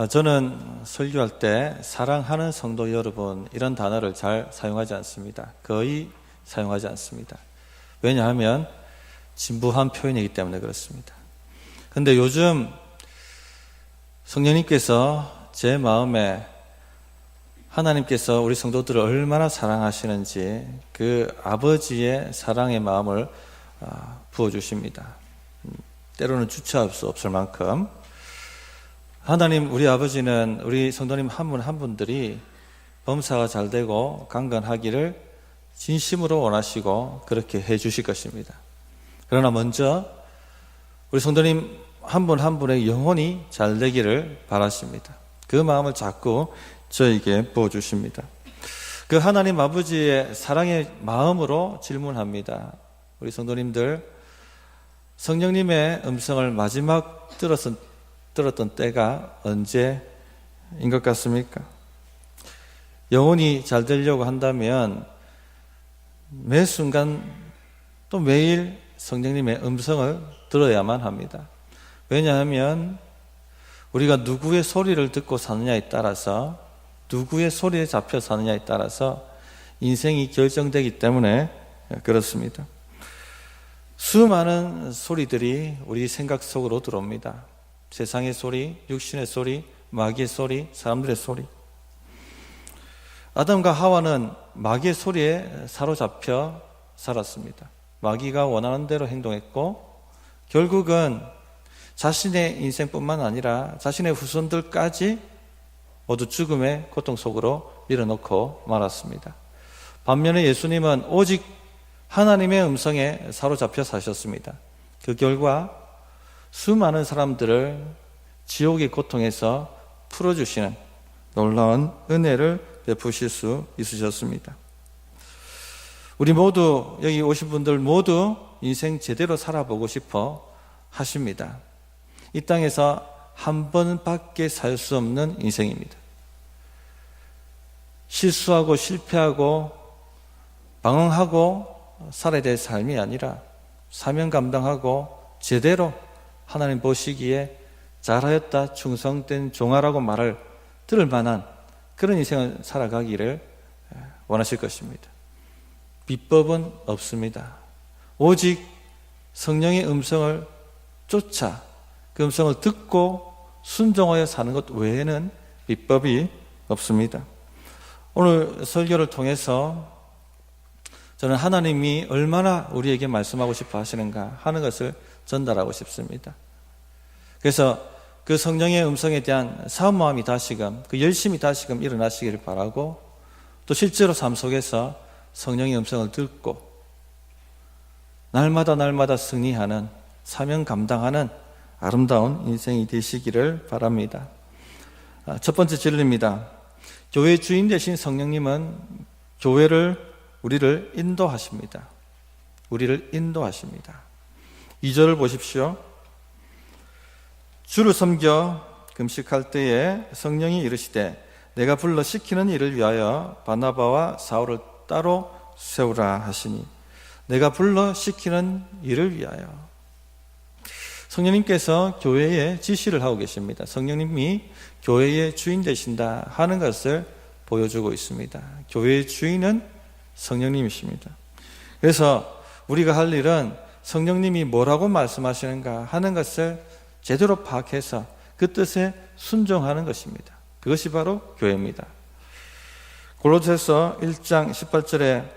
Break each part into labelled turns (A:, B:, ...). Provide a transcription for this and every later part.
A: 저는 설교할 때 사랑하는 성도 여러분 이런 단어를 잘 사용하지 않습니다. 거의 사용하지 않습니다. 왜냐하면 진부한 표현이기 때문에 그렇습니다. 그런데 요즘 성령님께서 제 마음에 하나님께서 우리 성도들을 얼마나 사랑하시는지 그 아버지의 사랑의 마음을 부어주십니다. 때로는 주체할 수 없을 만큼 하나님, 우리 아버지는 우리 성도님 한 분 한 분들이 범사가 잘 되고 강건하기를 진심으로 원하시고 그렇게 해 주실 것입니다. 그러나 먼저 우리 성도님 한 분 한 분의 영혼이 잘 되기를 바라십니다. 그 마음을 자꾸 저에게 부어주십니다. 그 하나님 아버지의 사랑의 마음으로 질문합니다. 우리 성도님들, 성령님의 음성을 마지막 들었던 때가 언제인 것 같습니까? 영혼이 잘 되려고 한다면 매 순간 또 매일 성령님의 음성을 들어야만 합니다. 왜냐하면 우리가 누구의 소리를 듣고 사느냐에 따라서, 누구의 소리에 잡혀 사느냐에 따라서 인생이 결정되기 때문에 그렇습니다. 수많은 소리들이 우리 생각 속으로 들어옵니다. 세상의 소리, 육신의 소리, 마귀의 소리, 사람들의 소리. 아담과 하와는 마귀의 소리에 사로잡혀 살았습니다. 마귀가 원하는 대로 행동했고 결국은 자신의 인생뿐만 아니라 자신의 후손들까지 모두 죽음의 고통 속으로 밀어넣고 말았습니다. 반면에 예수님은 오직 하나님의 음성에 사로잡혀 사셨습니다. 그 결과 수많은 사람들을 지옥의 고통에서 풀어주시는 놀라운 은혜를 베푸실 수 있으셨습니다. 우리 모두, 여기 오신 분들 모두 인생 제대로 살아보고 싶어 하십니다. 이 땅에서 한 번밖에 살 수 없는 인생입니다. 실수하고 실패하고 방황하고 살아야 될 삶이 아니라 사명 감당하고 제대로 하나님 보시기에 잘하였다 충성된 종아라고 말을 들을 만한 그런 인생을 살아가기를 원하실 것입니다. 비법은 없습니다. 오직 성령의 음성을 쫓아 그 음성을 듣고 순종하여 사는 것 외에는 비법이 없습니다. 오늘 설교를 통해서 저는 하나님이 얼마나 우리에게 말씀하고 싶어 하시는가 하는 것을 전달하고 싶습니다. 그래서 그 성령의 음성에 대한 사모함이 다시금, 그 열심이 다시금 일어나시기를 바라고, 또 실제로 삶 속에서 성령의 음성을 듣고 날마다 승리하는, 사명 감당하는 아름다운 인생이 되시기를 바랍니다. 첫 번째 진리입니다. 교회의 주인 되신 성령님은 우리를 인도하십니다. 우리를 인도하십니다. 2절을 보십시오. 주를 섬겨 금식할 때에 성령이 이르시되 내가 불러 시키는 일을 위하여 바나바와 사울을 따로 세우라 하시니, 내가 불러 시키는 일을 위하여. 성령님께서 교회에 지시를 하고 계십니다. 성령님이 교회의 주인 되신다 하는 것을 보여주고 있습니다. 교회의 주인은 성령님이십니다. 그래서 우리가 할 일은 성령님이 뭐라고 말씀하시는가 하는 것을 제대로 파악해서 그 뜻에 순종하는 것입니다. 그것이 바로 교회입니다. 골로새서 1장 18절에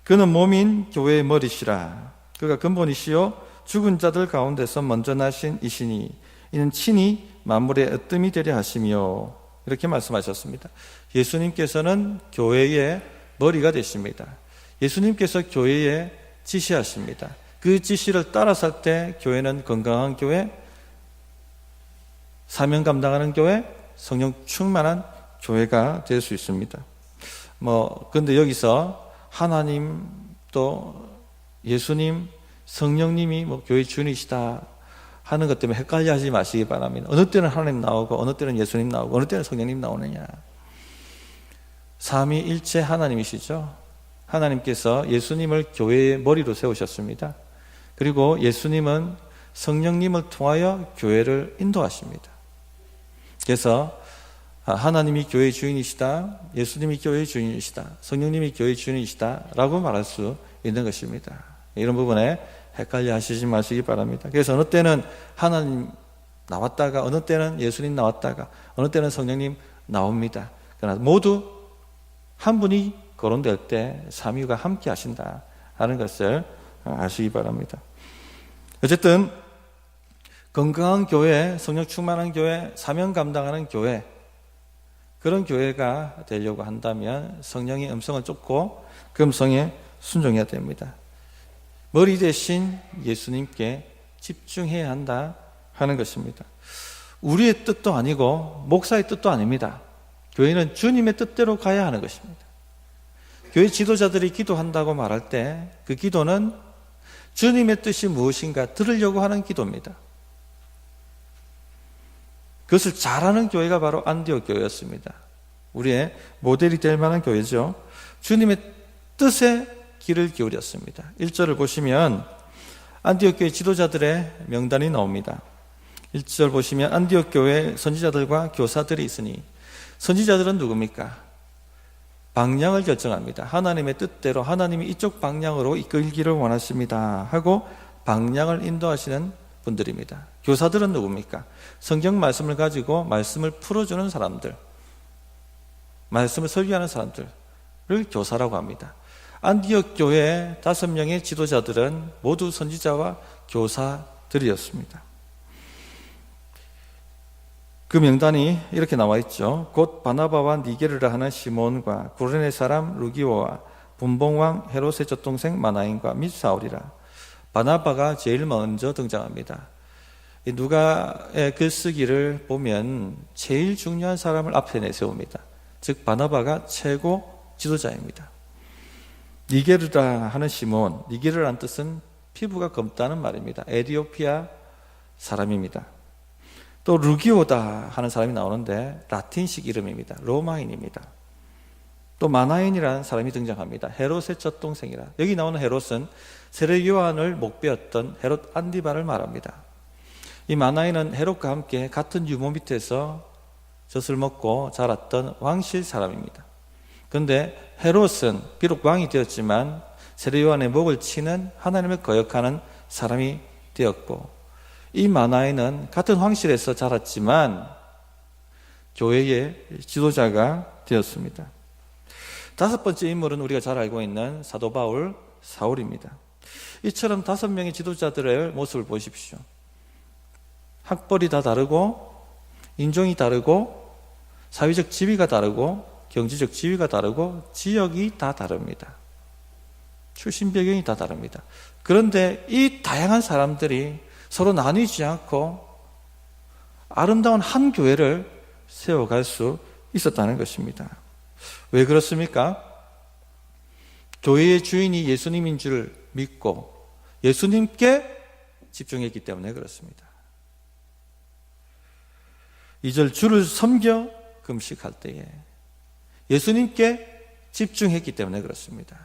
A: 그는 몸인 교회의 머리시라. 그가 근본이시요 죽은 자들 가운데서 먼저 나신 이시니 이는 친히 만물의 으뜸이 되려 하시며, 이렇게 말씀하셨습니다. 예수님께서는 교회의 머리가 되십니다. 예수님께서 교회에 지시하십니다. 그 지시를 따라 살 때 교회는 건강한 교회, 사명 감당하는 교회, 성령 충만한 교회가 될 수 있습니다. 근데 여기서 하나님 또 예수님, 성령님이 교회 주인이시다 하는 것 때문에 헷갈려 하지 마시기 바랍니다. 어느 때는 하나님 나오고 어느 때는 예수님 나오고 어느 때는 성령님 나오느냐. 삼위일체 하나님이시죠. 하나님께서 예수님을 교회의 머리로 세우셨습니다. 그리고 예수님은 성령님을 통하여 교회를 인도하십니다. 그래서 하나님이 교회의 주인이시다, 예수님이 교회의 주인이시다, 성령님이 교회의 주인이시다 라고 말할 수 있는 것입니다. 이런 부분에 헷갈려 하시지 마시기 바랍니다. 그래서 어느 때는 하나님 나왔다가, 어느 때는 예수님 나왔다가, 어느 때는 성령님 나옵니다. 그러나 모두 한 분이 거론될 때 삼위가 함께 하신다 하는 것을 아시기 바랍니다. 어쨌든 건강한 교회, 성령 충만한 교회, 사명 감당하는 교회, 그런 교회가 되려고 한다면 성령의 음성을 쫓고 그 음성에 순종해야 됩니다. 머리 대신 예수님께 집중해야 한다 하는 것입니다. 우리의 뜻도 아니고 목사의 뜻도 아닙니다. 교회는 주님의 뜻대로 가야 하는 것입니다. 교회 지도자들이 기도한다고 말할 때 그 기도는 주님의 뜻이 무엇인가 들으려고 하는 기도입니다. 그것을 잘하는 교회가 바로 안디옥 교회였습니다. 우리의 모델이 될 만한 교회죠. 주님의 뜻에 귀를 기울였습니다. 1절을 보시면 안디옥 교회 지도자들의 명단이 나옵니다. 1절 보시면 안디옥 교회 선지자들과 교사들이 있으니, 선지자들은 누굽니까? 방향을 결정합니다. 하나님의 뜻대로 하나님이 이쪽 방향으로 이끌기를 원하십니다 하고 방향을 인도하시는 분들입니다. 교사들은 누굽니까? 성경 말씀을 가지고 말씀을 풀어주는 사람들, 말씀을 설교하는 사람들을 교사라고 합니다. 안디옥 교회의 5명의 지도자들은 모두 선지자와 교사들이었습니다. 그 명단이 이렇게 나와 있죠. 곧 바나바와 니게르라 하는 시몬과 구레네 사람 루기오와 분봉왕 헤롯의 젖동생 마나인과 및 사울이라. 바나바가 제일 먼저 등장합니다. 누가의 글쓰기를 보면 제일 중요한 사람을 앞에 내세웁니다. 즉 바나바가 최고 지도자입니다. 니게르라 하는 시몬, 니게르라는 뜻은 피부가 검다는 말입니다. 에티오피아 사람입니다. 또 루기오다 하는 사람이 나오는데 라틴식 이름입니다. 로마인입니다. 또 마나인이라는 사람이 등장합니다. 헤롯의 젖동생이라. 여기 나오는 헤롯은 세례 요한을 목배었던 헤롯 안디바를 말합니다. 이 마나인은 헤롯과 함께 같은 유모 밑에서 젖을 먹고 자랐던 왕실 사람입니다. 그런데 헤롯은 비록 왕이 되었지만 세례 요한의 목을 치는 하나님을 거역하는 사람이 되었고, 이 마나인은 같은 황실에서 자랐지만 교회의 지도자가 되었습니다. 5번째 인물은 우리가 잘 알고 있는 사도 바울, 사울입니다. 이처럼 5명의 지도자들의 모습을 보십시오. 학벌이 다 다르고, 인종이 다르고, 사회적 지위가 다르고, 경제적 지위가 다르고, 지역이 다 다릅니다. 출신 배경이 다 다릅니다. 그런데 이 다양한 사람들이 서로 나뉘지 않고 아름다운 한 교회를 세워갈 수 있었다는 것입니다. 왜 그렇습니까? 교회의 주인이 예수님인 줄 믿고 예수님께 집중했기 때문에 그렇습니다. 2절 주를 섬겨 금식할 때에 예수님께 집중했기 때문에 그렇습니다.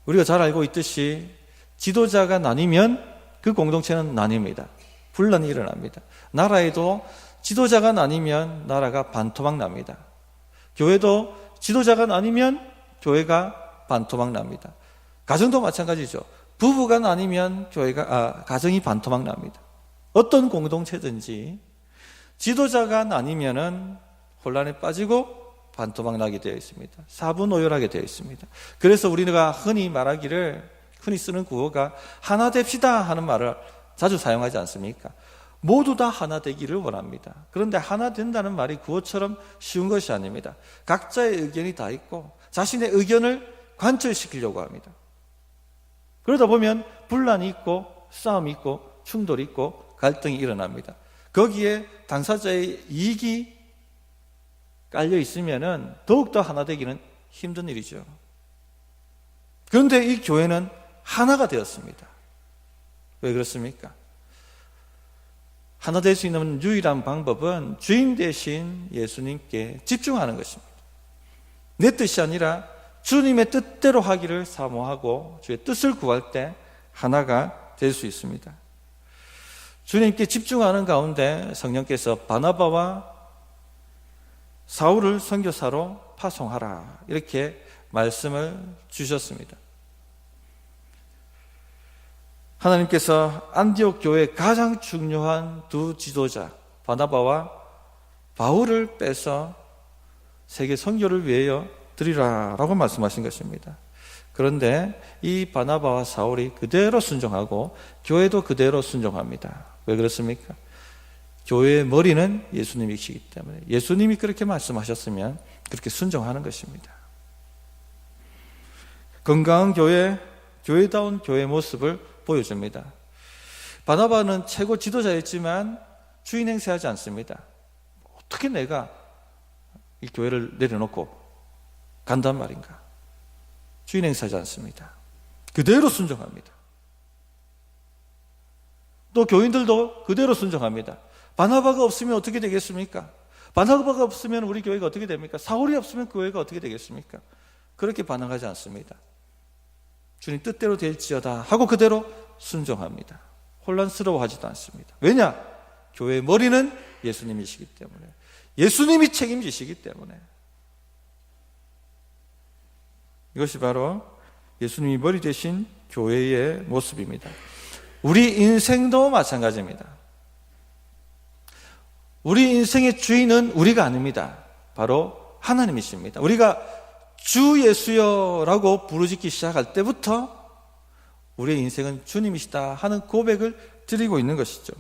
A: 우리가 잘 알고 있듯이 지도자가 나뉘면 그 공동체는 나뉩니다. 분란이 일어납니다. 나라에도 지도자가 나뉘면 나라가 반토막 납니다. 교회도 지도자가 나뉘면 교회가 반토막 납니다. 가정도 마찬가지죠. 부부가 나뉘면 가정이 반토막 납니다. 어떤 공동체든지 지도자가 나뉘면은 혼란에 빠지고 반토막 나게 되어 있습니다. 사분오열하게 되어 있습니다. 그래서 우리가 흔히 쓰는 구호가 하나 됩시다 하는 말을 자주 사용하지 않습니까? 모두 다 하나 되기를 원합니다. 그런데 하나 된다는 말이 구호처럼 쉬운 것이 아닙니다. 각자의 의견이 다 있고 자신의 의견을 관철시키려고 합니다. 그러다 보면 분란이 있고 싸움이 있고 충돌이 있고 갈등이 일어납니다. 거기에 당사자의 이익이 깔려 있으면 더욱더 하나 되기는 힘든 일이죠. 그런데 이 교회는 하나가 되었습니다. 왜 그렇습니까? 하나 될 수 있는 유일한 방법은 주인 대신 예수님께 집중하는 것입니다. 내 뜻이 아니라 주님의 뜻대로 하기를 사모하고 주의 뜻을 구할 때 하나가 될 수 있습니다. 주님께 집중하는 가운데 성령께서 바나바와 사울을 선교사로 파송하라 이렇게 말씀을 주셨습니다. 하나님께서 안디옥 교회의 가장 중요한 두 지도자 바나바와 바울을 빼서 세계 선교를 위하여 드리라라고 말씀하신 것입니다. 그런데 이 바나바와 사울이 그대로 순종하고 교회도 그대로 순종합니다. 왜 그렇습니까? 교회의 머리는 예수님이시기 때문에 예수님이 그렇게 말씀하셨으면 그렇게 순종하는 것입니다. 건강한 교회, 교회다운 교회 모습을 보여줍니다. 바나바는 최고 지도자였지만 주인 행세하지 않습니다. 어떻게 내가 이 교회를 내려놓고 간단 말인가? 주인 행세하지 않습니다. 그대로 순종합니다. 또 교인들도 그대로 순종합니다. 바나바가 없으면 어떻게 되겠습니까? 바나바가 없으면 우리 교회가 어떻게 됩니까? 사울이 없으면 교회가 어떻게 되겠습니까? 그렇게 반응하지 않습니다. 주님 뜻대로 될지어다 하고 그대로 순종합니다. 혼란스러워하지도 않습니다. 왜냐? 교회의 머리는 예수님이시기 때문에, 예수님이 책임지시기 때문에. 이것이 바로 예수님이 머리 되신 교회의 모습입니다. 우리 인생도 마찬가지입니다. 우리 인생의 주인은 우리가 아닙니다. 바로 하나님이십니다. 우리가 주 예수여라고 부르짖기 시작할 때부터 우리의 인생은 주님이시다 하는 고백을 드리고 있는 것이죠.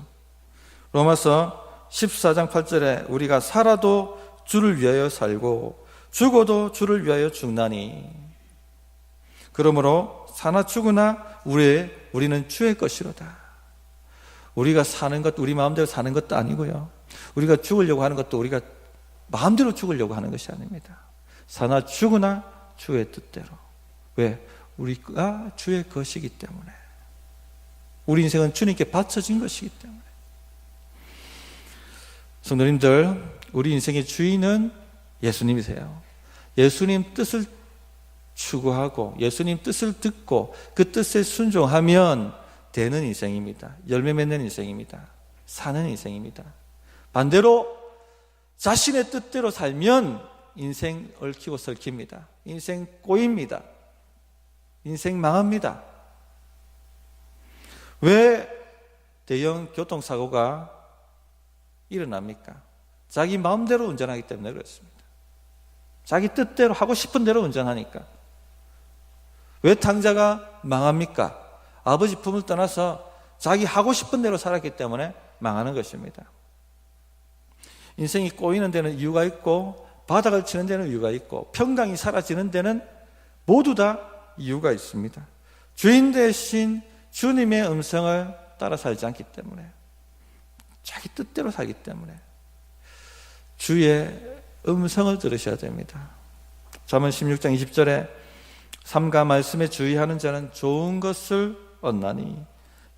A: 로마서 14장 8절에 우리가 살아도 주를 위하여 살고 죽어도 주를 위하여 죽나니 그러므로 사나 죽으나 우리는 주의 것이로다. 우리가 사는 것 우리 마음대로 사는 것도 아니고요, 우리가 죽으려고 하는 것도 우리가 마음대로 죽으려고 하는 것이 아닙니다. 사나 죽으나 주의 뜻대로. 왜? 우리가 주의 것이기 때문에, 우리 인생은 주님께 바쳐진 것이기 때문에. 성도님들, 우리 인생의 주인은 예수님이세요. 예수님 뜻을 추구하고 예수님 뜻을 듣고 그 뜻에 순종하면 되는 인생입니다. 열매 맺는 인생입니다. 사는 인생입니다. 반대로 자신의 뜻대로 살면 인생 얽히고 설킵니다. 인생 꼬입니다. 인생 망합니다. 왜 대형 교통사고가 일어납니까? 자기 마음대로 운전하기 때문에 그렇습니다. 자기 뜻대로 하고 싶은 대로 운전하니까. 왜 탕자가 망합니까? 아버지 품을 떠나서 자기 하고 싶은 대로 살았기 때문에 망하는 것입니다. 인생이 꼬이는 데는 이유가 있고 바닥을 치는 데는 이유가 있고 평강이 사라지는 데는 모두 다 이유가 있습니다. 주인 대신 주님의 음성을 따라 살지 않기 때문에, 자기 뜻대로 살기 때문에 주의 음성을 들으셔야 됩니다. 잠언 16장 20절에 삼가 말씀에 주의하는 자는 좋은 것을 얻나니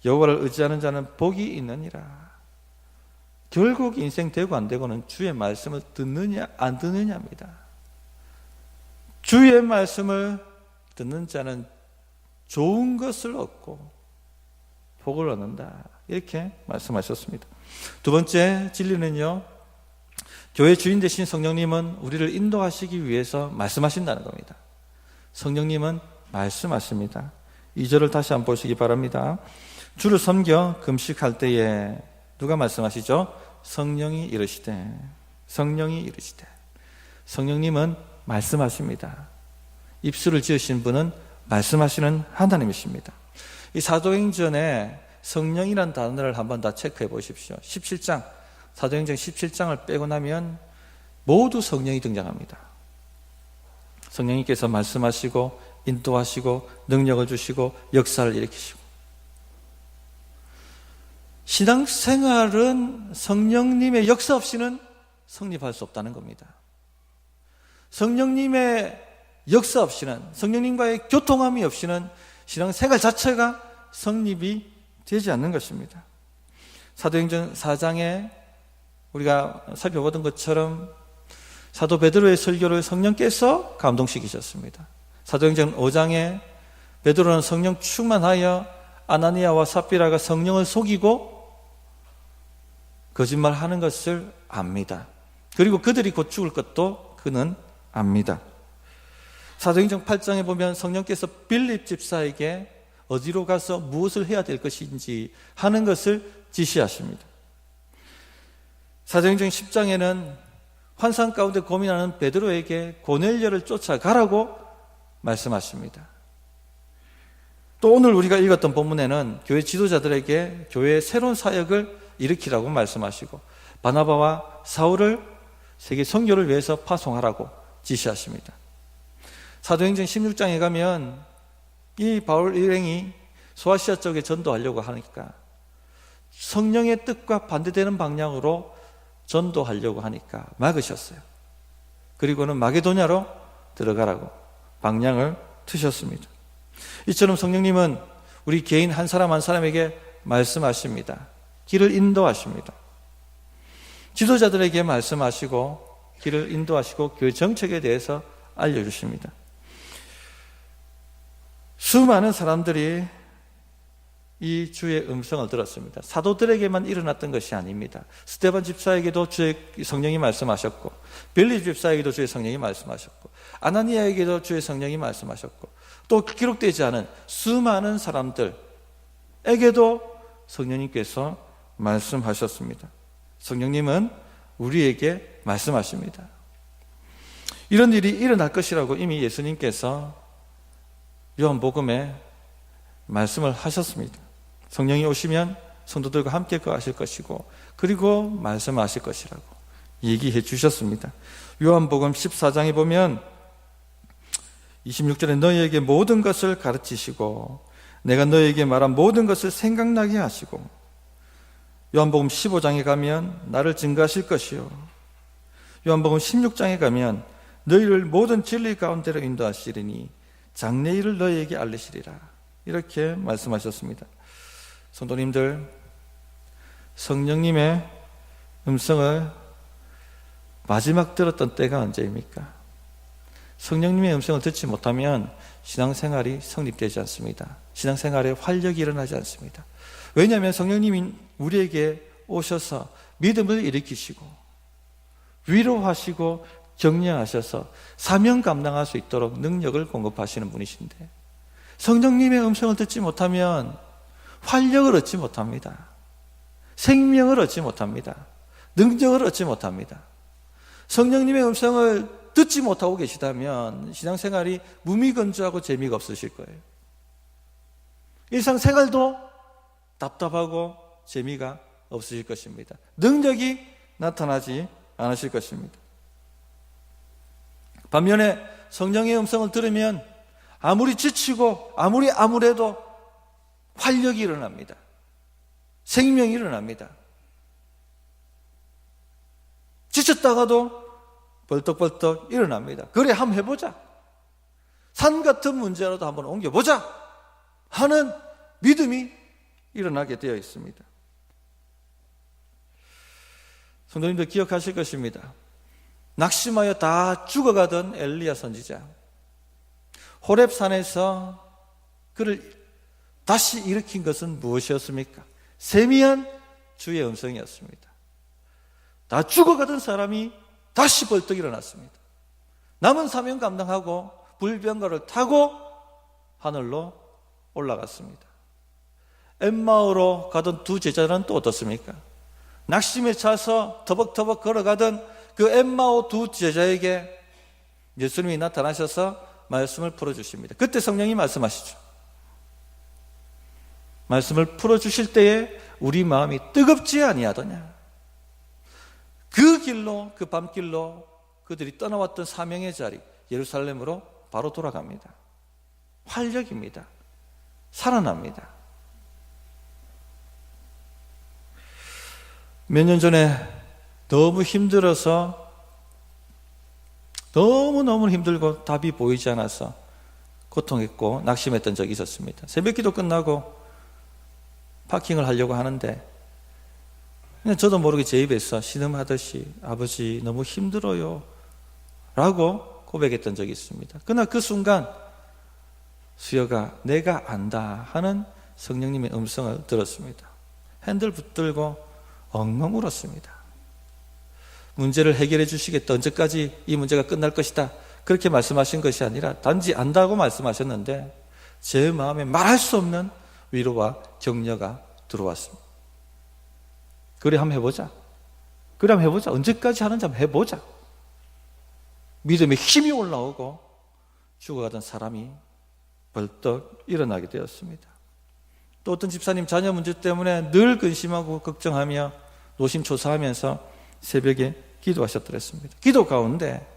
A: 여호와를 의지하는 자는 복이 있느니라. 결국 인생 되고 안 되고는 주의 말씀을 듣느냐 안 듣느냐입니다. 주의 말씀을 듣는 자는 좋은 것을 얻고 복을 얻는다, 이렇게 말씀하셨습니다. 두 번째 진리는요, 교회 주인 되신 성령님은 우리를 인도하시기 위해서 말씀하신다는 겁니다. 성령님은 말씀하십니다. 2절을 다시 한번 보시기 바랍니다. 주를 섬겨 금식할 때에 누가 말씀하시죠? 성령이 이르시되. 성령님은 말씀하십니다. 입술을 지으신 분은 말씀하시는 하나님이십니다. 이 사도행전에 성령이라는 단어를 한번 다 체크해 보십시오. 17장, 사도행전 17장을 빼고 나면 모두 성령이 등장합니다. 성령님께서 말씀하시고 인도하시고 능력을 주시고 역사를 일으키시고. 신앙생활은 성령님의 역사 없이는 성립할 수 없다는 겁니다. 성령님의 역사 없이는, 성령님과의 교통함이 없이는 신앙생활 자체가 성립이 되지 않는 것입니다. 사도행전 4장에 우리가 살펴보던 것처럼 사도 베드로의 설교를 성령께서 감동시키셨습니다. 사도행전 5장에 베드로는 성령 충만하여 아나니아와 삽비라가 성령을 속이고 거짓말하는 것을 압니다. 그리고 그들이 곧 죽을 것도 그는 압니다. 사도행전 8장에 보면 성령께서 빌립 집사에게 어디로 가서 무엇을 해야 될 것인지 하는 것을 지시하십니다. 사도행전 10장에는 환상 가운데 고민하는 베드로에게 고넬료를 쫓아가라고 말씀하십니다. 또 오늘 우리가 읽었던 본문에는 교회 지도자들에게 교회의 새로운 사역을 일으키라고 말씀하시고 바나바와 사울을 세계 선교를 위해서 파송하라고 지시하십니다. 사도행전 16장에 가면 이 바울 일행이 소아시아 쪽에 전도하려고 하니까 성령의 뜻과 반대되는 방향으로 전도하려고 하니까 막으셨어요. 그리고는 마게도냐로 들어가라고 방향을 트셨습니다. 이처럼 성령님은 우리 개인 한 사람 한 사람에게 말씀하십니다. 길을 인도하십니다. 지도자들에게 말씀하시고 길을 인도하시고 교회 정책에 대해서 알려주십니다. 수많은 사람들이 이 주의 음성을 들었습니다. 사도들에게만 일어났던 것이 아닙니다. 스데반 집사에게도 주의 성령이 말씀하셨고, 빌립 집사에게도 주의 성령이 말씀하셨고, 아나니아에게도 주의 성령이 말씀하셨고, 또 기록되지 않은 수많은 사람들에게도 성령님께서 말씀하셨습니다. 성령님은 우리에게 말씀하십니다. 이런 일이 일어날 것이라고 이미 예수님께서 요한복음에 말씀을 하셨습니다. 성령이 오시면 성도들과 함께 거하실 것이고 그리고 말씀하실 것이라고 얘기해 주셨습니다. 요한복음 14장에 보면 26절에 너희에게 모든 것을 가르치시고 내가 너희에게 말한 모든 것을 생각나게 하시고, 요한복음 15장에 가면 나를 증거하실 것이요, 요한복음 16장에 가면 너희를 모든 진리 가운데로 인도하시리니 장래일을 너희에게 알리시리라, 이렇게 말씀하셨습니다. 성도님들, 성령님의 음성을 마지막 들었던 때가 언제입니까? 성령님의 음성을 듣지 못하면 신앙생활이 성립되지 않습니다. 신앙생활에 활력이 일어나지 않습니다. 왜냐하면 성령님이 우리에게 오셔서 믿음을 일으키시고 위로하시고 격려하셔서 사명 감당할 수 있도록 능력을 공급하시는 분이신데, 성령님의 음성을 듣지 못하면 활력을 얻지 못합니다. 생명을 얻지 못합니다. 능력을 얻지 못합니다. 성령님의 음성을 듣지 못하고 계시다면 신앙생활이 무미건조하고 재미가 없으실 거예요. 일상생활도 답답하고 재미가 없으실 것입니다. 능력이 나타나지 않으실 것입니다. 반면에 성령의 음성을 들으면 아무리 지치고 아무리 암울해도 활력이 일어납니다. 생명이 일어납니다. 지쳤다가도 벌떡벌떡 일어납니다. 그래, 한번 해보자. 산 같은 문제라도 한번 옮겨보자 하는 믿음이 일어나게 되어 있습니다. 성도님들 기억하실 것입니다. 낙심하여 다 죽어가던 엘리야 선지자, 호렙산에서 그를 다시 일으킨 것은 무엇이었습니까? 세미한 주의 음성이었습니다. 다 죽어가던 사람이 다시 벌떡 일어났습니다. 남은 사명 감당하고 불병거를 타고 하늘로 올라갔습니다. 엠마오로 가던 두 제자는 또 어떻습니까? 낙심에 차서 터벅터벅 걸어가던 그 엠마오 두 제자에게 예수님이 나타나셔서 말씀을 풀어주십니다. 그때 성령이 말씀하시죠. 말씀을 풀어주실 때에 우리 마음이 뜨겁지 아니하더냐. 그 길로, 그 밤길로 그들이 떠나왔던 사명의 자리 예루살렘으로 바로 돌아갑니다. 활력입니다. 살아납니다. 몇 년 전에 너무 힘들어서, 너무너무 힘들고 답이 보이지 않아서 고통했고 낙심했던 적이 있었습니다. 새벽기도 끝나고 파킹을 하려고 하는데 그냥 저도 모르게 제 입에서 신음하듯이 아버지 너무 힘들어요 라고 고백했던 적이 있습니다. 그러나 그 순간 수여가 내가 안다 하는 성령님의 음성을 들었습니다. 핸들 붙들고 엉엉 울었습니다. 문제를 해결해 주시겠다. 언제까지 이 문제가 끝날 것이다. 그렇게 말씀하신 것이 아니라 단지 안다고 말씀하셨는데 제 마음에 말할 수 없는 위로와 격려가 들어왔습니다. 그래 한번 해보자. 그래 한번 해보자. 언제까지 하는지 한번 해보자. 믿음의 힘이 올라오고 죽어가던 사람이 벌떡 일어나게 되었습니다. 또 어떤 집사님 자녀 문제 때문에 늘 근심하고 걱정하며 노심초사하면서 새벽에 기도하셨더랬습니다. 기도 가운데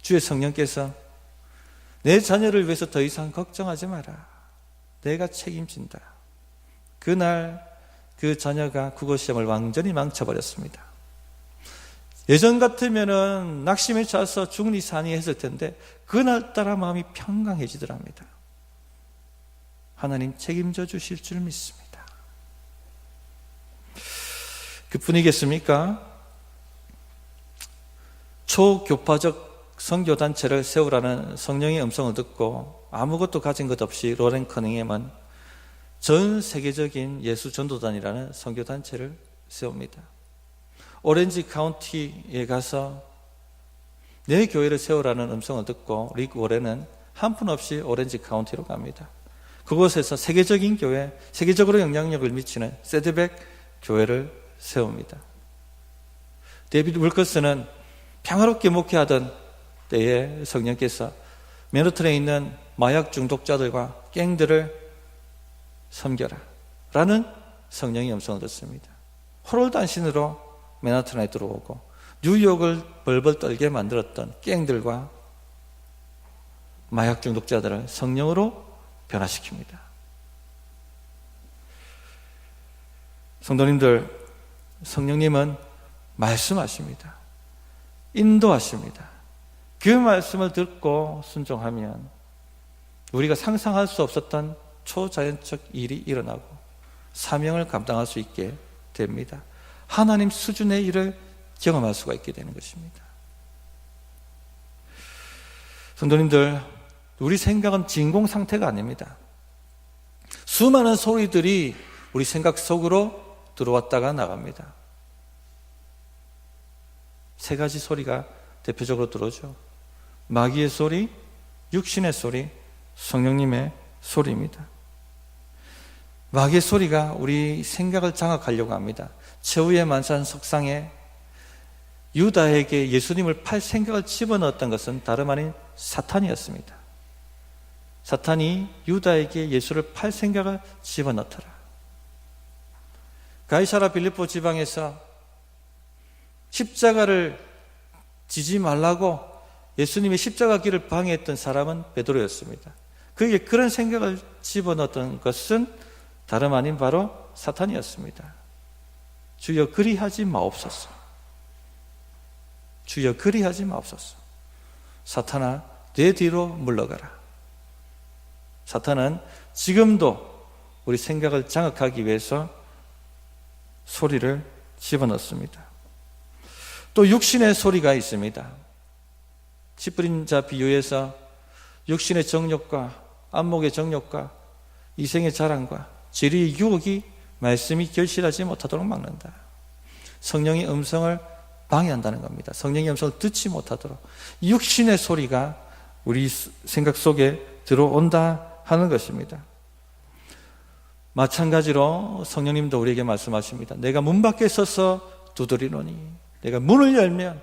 A: 주의 성령께서 내 자녀를 위해서 더 이상 걱정하지 마라. 내가 책임진다. 그날 그 자녀가 국어시험을 완전히 망쳐버렸습니다. 예전 같으면은 낙심에 차서 죽으니 사니 했을 텐데 그날따라 마음이 평강해지더랍니다. 하나님 책임져 주실 줄 믿습니다. 그뿐이겠습니까? 초교파적 선교단체를 세우라는 성령의 음성을 듣고 아무것도 가진 것 없이 로렌 커닝햄은 전 세계적인 예수 전도단이라는 선교단체를 세웁니다. 오렌지 카운티에 가서 내 교회를 세우라는 음성을 듣고 릭 워렌은 한 푼 없이 오렌지 카운티로 갑니다. 그곳에서 세계적인 교회, 세계적으로 영향력을 미치는 세드백 교회를 세웁니다. 데이비드 윌커스는 평화롭게 목회하던 때에 성령께서 맨하탄에 있는 마약 중독자들과 갱들을 섬겨라 라는 성령의 음성을 듣습니다. 호롤단신으로 맨하탄에 들어오고 뉴욕을 벌벌 떨게 만들었던 갱들과 마약 중독자들을 성령으로 변화시킵니다. 성도님들, 성령님은 말씀하십니다. 인도하십니다. 그 말씀을 듣고 순종하면 우리가 상상할 수 없었던 초자연적 일이 일어나고 사명을 감당할 수 있게 됩니다. 하나님 수준의 일을 경험할 수가 있게 되는 것입니다. 성도님들, 우리 생각은 진공 상태가 아닙니다. 수많은 소리들이 우리 생각 속으로 들어왔다가 나갑니다. 세 가지 소리가 대표적으로 들어오죠. 마귀의 소리, 육신의 소리, 성령님의 소리입니다. 마귀의 소리가 우리 생각을 장악하려고 합니다. 최후의 만찬 석상에 유다에게 예수님을 팔 생각을 집어넣었던 것은 다름 아닌 사탄이었습니다. 사탄이 유다에게 예수를 팔 생각을 집어넣더라. 가이사라 빌립보 지방에서 십자가를 지지 말라고 예수님의 십자가 길을 방해했던 사람은 베드로였습니다. 그에게 그런 생각을 집어넣었던 것은 다름 아닌 바로 사탄이었습니다. 주여 그리하지 마옵소서. 주여 그리하지 마옵소서. 사탄아 내 뒤로 물러가라. 사탄은 지금도 우리 생각을 장악하기 위해서 소리를 집어넣습니다. 또 육신의 소리가 있습니다. 씨뿌린 비유에서 육신의 정욕과 안목의 정욕과 이생의 자랑과 지리의 유혹이 말씀이 결실하지 못하도록 막는다. 성령의 음성을 방해한다는 겁니다. 성령의 음성을 듣지 못하도록 육신의 소리가 우리 생각 속에 들어온다 하는 것입니다. 마찬가지로 성령님도 우리에게 말씀하십니다. 내가 문 밖에 서서 두드리노니 내가 문을 열면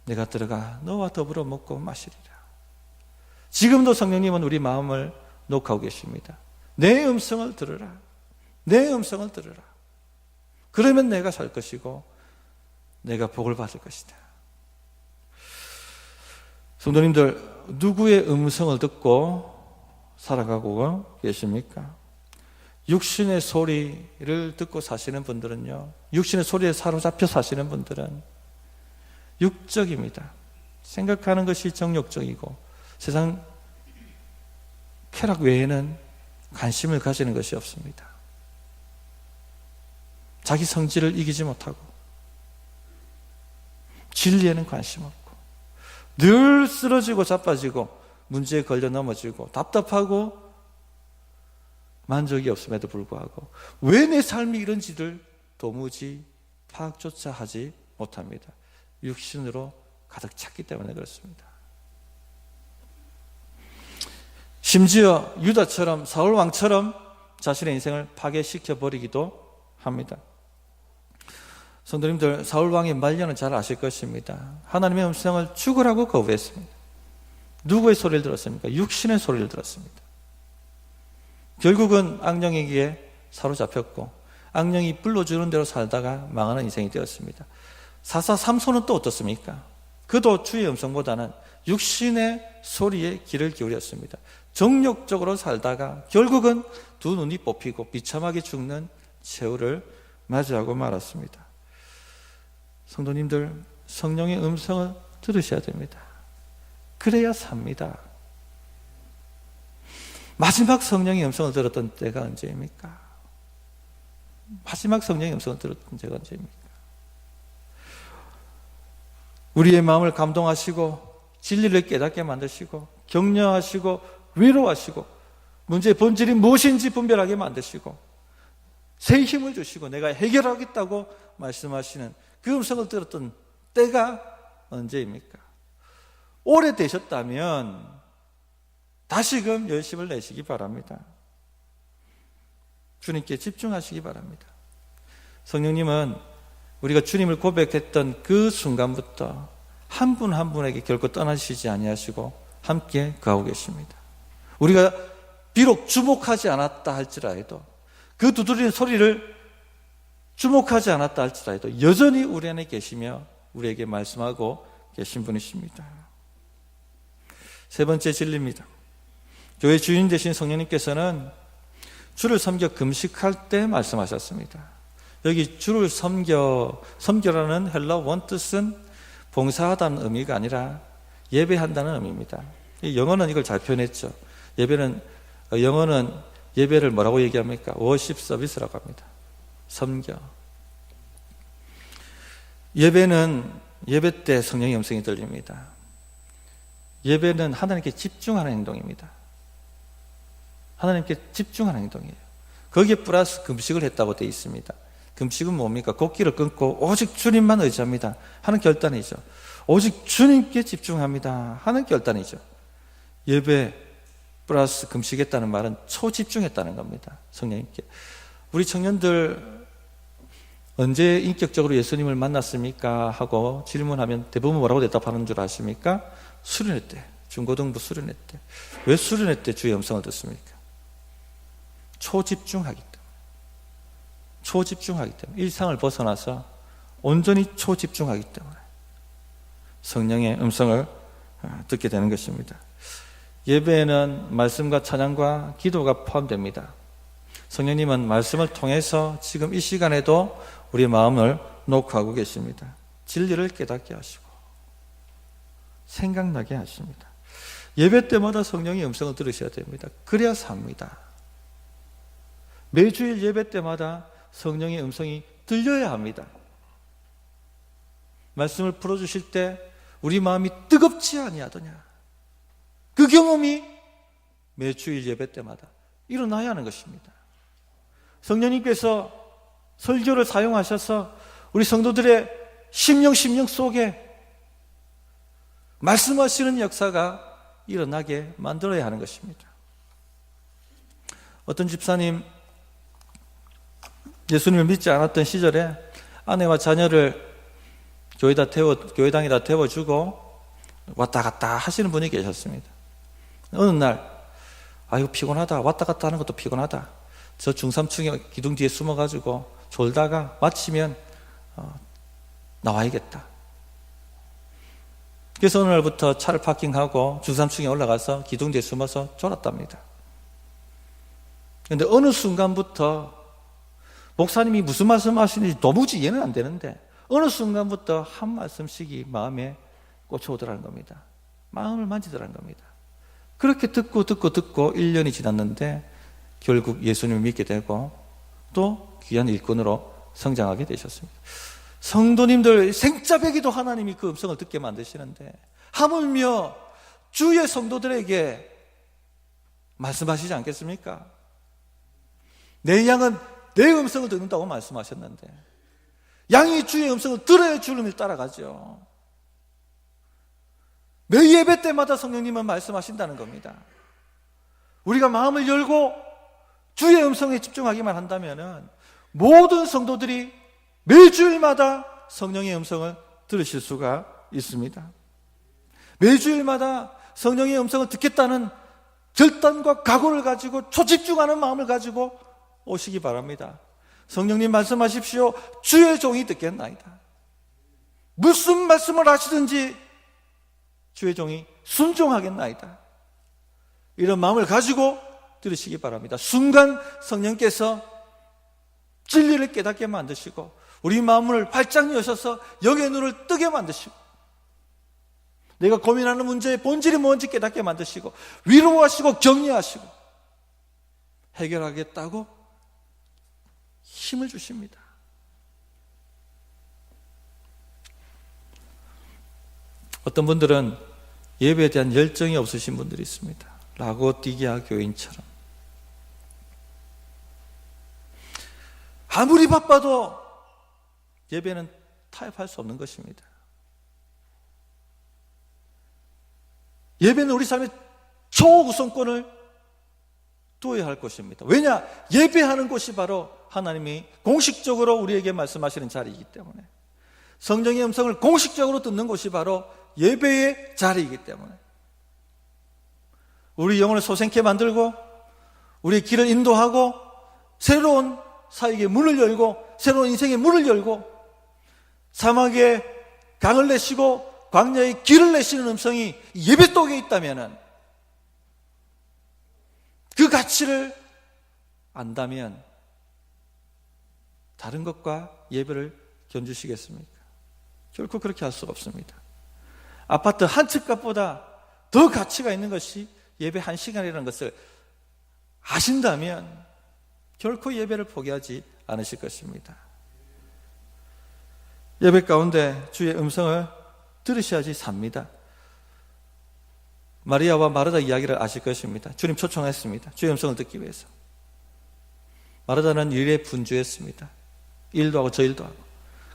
A: 내가 들어가 너와 더불어 먹고 마시리라. 지금도 성령님은 우리 마음을 녹하고 계십니다. 내 음성을 들으라. 내 음성을 들으라. 그러면 내가 살 것이고 내가 복을 받을 것이다. 성도님들, 누구의 음성을 듣고 살아가고 계십니까? 육신의 소리를 듣고 사시는 분들은요, 육신의 소리에 사로잡혀 사시는 분들은 육적입니다. 생각하는 것이 정욕적이고 세상 쾌락 외에는 관심을 가지는 것이 없습니다. 자기 성질을 이기지 못하고 진리에는 관심 없고 늘 쓰러지고 자빠지고 문제에 걸려 넘어지고 답답하고 만족이 없음에도 불구하고 왜 내 삶이 이런지를 도무지 파악조차 하지 못합니다. 육신으로 가득 찼기 때문에 그렇습니다. 심지어 유다처럼, 사울 왕처럼 자신의 인생을 파괴시켜 버리기도 합니다. 성도님들, 사울 왕의 말년은 잘 아실 것입니다. 하나님의 음성을 죽으라고 거부했습니다. 누구의 소리를 들었습니까? 육신의 소리를 들었습니다. 결국은 악령에게 사로잡혔고 악령이 불러주는 대로 살다가 망하는 인생이 되었습니다. 사사 삼손은 또 어떻습니까? 그도 주의 음성보다는 육신의 소리에 귀를 기울였습니다. 정욕적으로 살다가 결국은 두 눈이 뽑히고 비참하게 죽는 최후를 맞이하고 말았습니다. 성도님들, 성령의 음성을 들으셔야 됩니다. 그래야 삽니다. 마지막 성령의 음성을 들었던 때가 언제입니까? 마지막 성령의 음성을 들었던 때가 언제입니까? 우리의 마음을 감동하시고 진리를 깨닫게 만드시고 격려하시고 위로하시고 문제의 본질이 무엇인지 분별하게 만드시고 새 힘을 주시고 내가 해결하겠다고 말씀하시는 그 음성을 들었던 때가 언제입니까? 오래되셨다면 다시금 열심을 내시기 바랍니다. 주님께 집중하시기 바랍니다. 성령님은 우리가 주님을 고백했던 그 순간부터 한 분 한 분에게 결코 떠나시지 아니하시고 함께 거하고 계십니다. 우리가 비록 주목하지 않았다 할지라도 그 두드리는 소리를 주목하지 않았다 할지라도 여전히 우리 안에 계시며 우리에게 말씀하고 계신 분이십니다. 세 번째 진리입니다. 교회 주인 되신 성령님께서는 주를 섬겨 금식할 때 말씀하셨습니다. 여기 주를 섬겨라는 헬라 원뜻은 봉사하다는 의미가 아니라 예배한다는 의미입니다. 영어는 이걸 잘 표현했죠. 영어는 예배를 뭐라고 얘기합니까? 워십 서비스라고 합니다. 섬겨. 예배는 예배 때 성령의 음성이 들립니다. 예배는 하나님께 집중하는 행동입니다. 하나님께 집중하는 행동이에요. 거기에 플러스 금식을 했다고 되어 있습니다. 금식은 뭡니까? 곡기를 끊고 오직 주님만 의지합니다 하는 결단이죠. 오직 주님께 집중합니다 하는 결단이죠. 예배 플러스 금식했다는 말은 초집중했다는 겁니다. 성령님께. 우리 청년들 언제 인격적으로 예수님을 만났습니까? 하고 질문하면 대부분 뭐라고 대답하는 줄 아십니까? 수련회 때, 중고등부 수련회 때. 왜 수련회 때 주의 음성을 듣습니까? 초집중하기 때문에. 초집중하기 때문에. 일상을 벗어나서 온전히 초집중하기 때문에 성령의 음성을 듣게 되는 것입니다. 예배에는 말씀과 찬양과 기도가 포함됩니다. 성령님은 말씀을 통해서 지금 이 시간에도 우리의 마음을 녹화하고 계십니다. 진리를 깨닫게 하시고 생각나게 하십니다. 예배 때마다 성령의 음성을 들으셔야 됩니다. 그래야 삽니다. 매주일 예배 때마다 성령의 음성이 들려야 합니다. 말씀을 풀어주실 때 우리 마음이 뜨겁지 아니하더냐. 그 경험이 매주일 예배 때마다 일어나야 하는 것입니다. 성령님께서 설교를 사용하셔서 우리 성도들의 심령 속에 말씀하시는 역사가 일어나게 만들어야 하는 것입니다. 어떤 집사님 예수님을 믿지 않았던 시절에 아내와 자녀를 교회당에다 태워주고 왔다 갔다 하시는 분이 계셨습니다. 어느 날 아이고 피곤하다, 왔다 갔다 하는 것도 피곤하다, 저 중3층에 기둥 뒤에 숨어가지고 졸다가 마치면 나와야겠다. 그래서 어느 날부터 차를 파킹하고 중3층에 올라가서 기둥 뒤에 숨어서 졸았답니다. 그런데 어느 순간부터 목사님이 무슨 말씀 하시는지 도무지 이해는 안 되는데 어느 순간부터 한 말씀씩이 마음에 꽂혀오더라는 겁니다. 마음을 만지더라는 겁니다. 그렇게 듣고 1년이 지났는데 결국 예수님을 믿게 되고 또 귀한 일꾼으로 성장하게 되셨습니다. 성도님들 생짜배기도 하나님이 그 음성을 듣게 만드시는데 하물며 주의 성도들에게 말씀하시지 않겠습니까? 내 양은 내 음성을 듣는다고 말씀하셨는데 양이 주의 음성을 들어야 주님을 따라가죠. 매 예배 때마다 성령님은 말씀하신다는 겁니다. 우리가 마음을 열고 주의 음성에 집중하기만 한다면 모든 성도들이 매주일마다 성령의 음성을 들으실 수가 있습니다. 매주일마다 성령의 음성을 듣겠다는 결단과 각오를 가지고 초집중하는 마음을 가지고 오시기 바랍니다. 성령님 말씀하십시오. 주의 종이 듣겠나이다. 무슨 말씀을 하시든지 주의 종이 순종하겠나이다. 이런 마음을 가지고 들으시기 바랍니다. 순간 성령께서 진리를 깨닫게 만드시고 우리 마음을 활짝 여셔서 영의 눈을 뜨게 만드시고 내가 고민하는 문제의 본질이 뭔지 깨닫게 만드시고 위로하시고 격려하시고 해결하겠다고 힘을 주십니다. 어떤 분들은 예배에 대한 열정이 없으신 분들이 있습니다. 라고디게아 교인처럼 아무리 바빠도 예배는 타협할 수 없는 것입니다. 예배는 우리 삶의 초우선권을 두어야 할 것입니다. 왜냐? 예배하는 곳이 바로 하나님이 공식적으로 우리에게 말씀하시는 자리이기 때문에 성령의 음성을 공식적으로 듣는 곳이 바로 예배의 자리이기 때문에 우리 영혼을 소생케 만들고 우리의 길을 인도하고 새로운 사역의 문을 열고 새로운 인생의 문을 열고 사막에 강을 내시고 광야에 길을 내시는 음성이 예배독에 있다면 그 가치를 안다면 다른 것과 예배를 견주시겠습니까? 결코 그렇게 할 수가 없습니다. 아파트 한 채 값보다 더 가치가 있는 것이 예배 한 시간이라는 것을 아신다면 결코 예배를 포기하지 않으실 것입니다. 예배 가운데 주의 음성을 들으셔야지 삽니다. 마리아와 마르다 이야기를 아실 것입니다. 주님 초청했습니다. 주의 음성을 듣기 위해서. 마르다는 일에 분주했습니다. 일도 하고 저 일도 하고.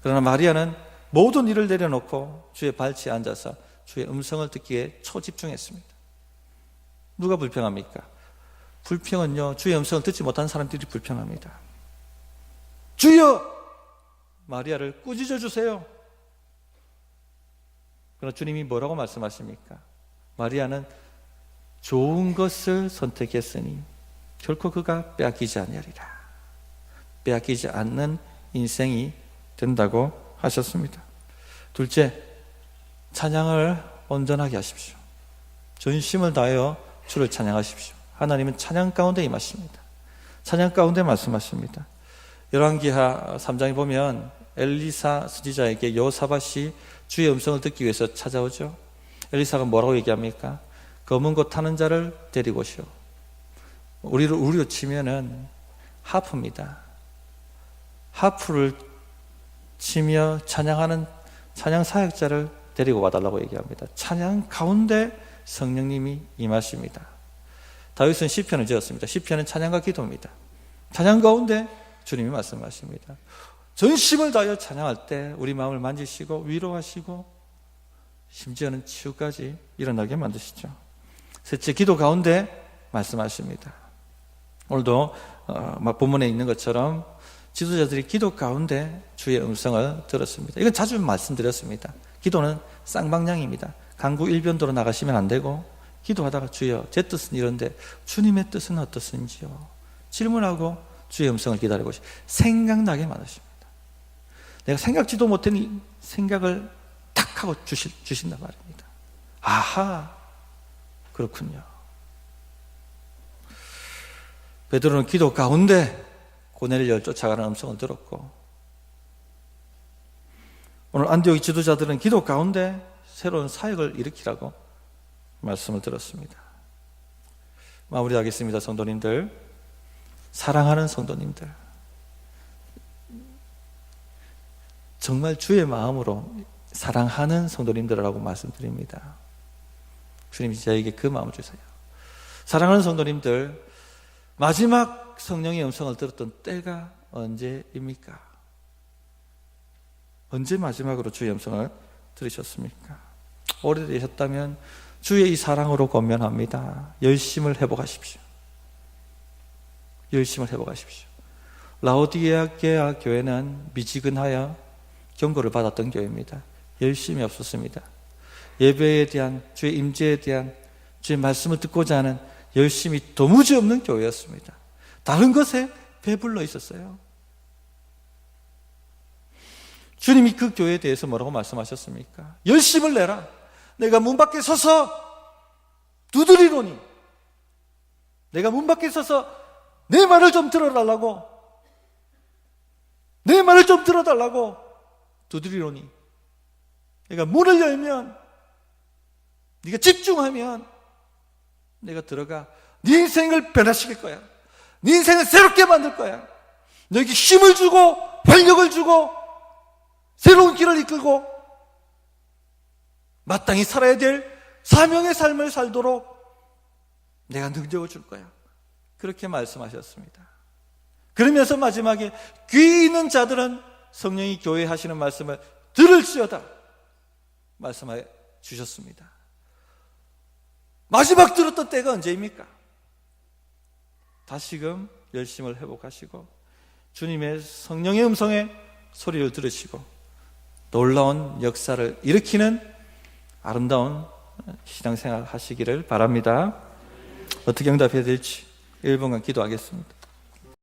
A: 그러나 마리아는 모든 일을 내려놓고 주의 발치에 앉아서 주의 음성을 듣기에 초집중했습니다. 누가 불평합니까? 불평은요, 주의 음성을 듣지 못한 사람들이 불평합니다. 주여! 마리아를 꾸짖어 주세요. 그러나 주님이 뭐라고 말씀하십니까? 마리아는 좋은 것을 선택했으니 결코 그가 빼앗기지 아니하리라. 빼앗기지 않는 인생이 된다고 하셨습니다. 둘째, 찬양을 온전하게 하십시오. 전심을 다하여 주를 찬양하십시오. 하나님은 찬양 가운데 임하십니다. 찬양 가운데 말씀하십니다. 열왕기하 3장에 보면 엘리사 선지자에게 여호사밧이 주의 음성을 듣기 위해서 찾아오죠. 엘리사가 뭐라고 얘기합니까? 검은 것 타는 자를 데리고 오시오. 우리로 치면은 하프입니다. 하프를 치며 찬양하는 찬양 사역자를 데리고 와달라고 얘기합니다. 찬양 가운데 성령님이 임하십니다. 다윗은 시편을 지었습니다. 시편은 찬양과 기도입니다. 찬양 가운데 주님이 말씀하십니다. 전심을 다하여 찬양할 때 우리 마음을 만지시고 위로하시고 심지어는 치유까지 일어나게 만드시죠. 셋째, 기도 가운데 말씀하십니다. 오늘도 본문에 있는 것처럼 지도자들이 기도 가운데 주의 음성을 들었습니다. 이건 자주 말씀드렸습니다. 기도는 쌍방향입니다. 강구 일변도로 나가시면 안 되고 기도하다가 주여 제 뜻은 이런데 주님의 뜻은 어떻습니까? 질문하고 주의 음성을 기다리고 생각나게 만드십니다. 내가 생각지도 못한 생각을 탁 하고 주신단 말입니다. 아하, 그렇군요. 베드로는 기도 가운데 고넬료를 쫓아가는 음성을 들었고, 오늘 안디옥 지도자들은 기도 가운데 새로운 사역을 일으키라고 말씀을 들었습니다. 마무리하겠습니다. 성도님들, 사랑하는 성도님들, 정말 주의 마음으로 사랑하는 성도님들이라고 말씀드립니다. 주님이 저에게 그 마음을 주세요. 사랑하는 성도님들, 마지막 성령의 음성을 들었던 때가 언제입니까? 언제 마지막으로 주의 음성을 들으셨습니까? 오래되셨다면 주의 이 사랑으로 권면합니다. 열심을 회복하십시오. 열심을 회복하십시오. 라오디게아 교회는 미지근하여 경고를 받았던 교회입니다. 열심이 없었습니다. 예배에 대한, 주의 임재에 대한, 주의 말씀을 듣고자 하는 열심이 도무지 없는 교회였습니다. 다른 것에 배불러 있었어요. 주님이 그 교회에 대해서 뭐라고 말씀하셨습니까? 열심을 내라. 내가 문 밖에 서서 두드리노니, 내가 문 밖에 서서 내 말을 좀 들어달라고, 내 말을 좀 들어달라고 두드리노니, 내가 문을 열면, 네가 집중하면 내가 들어가 네 인생을 변화시킬 거야. 네 인생을 새롭게 만들 거야. 너에게 힘을 주고 활력을 주고 새로운 길을 이끌고 마땅히 살아야 될 사명의 삶을 살도록 내가 능력을 줄 거야. 그렇게 말씀하셨습니다. 그러면서 마지막에 귀 있는 자들은 성령이 교회에 하시는 말씀을 들을지어다 말씀해 주셨습니다. 마지막 들었던 때가 언제입니까? 다시금 열심을 회복하시고 주님의 성령의 음성에 소리를 들으시고 놀라운 역사를 일으키는 아름다운 신앙생활 하시기를 바랍니다. 어떻게 응답해야 될지 1분간 기도하겠습니다.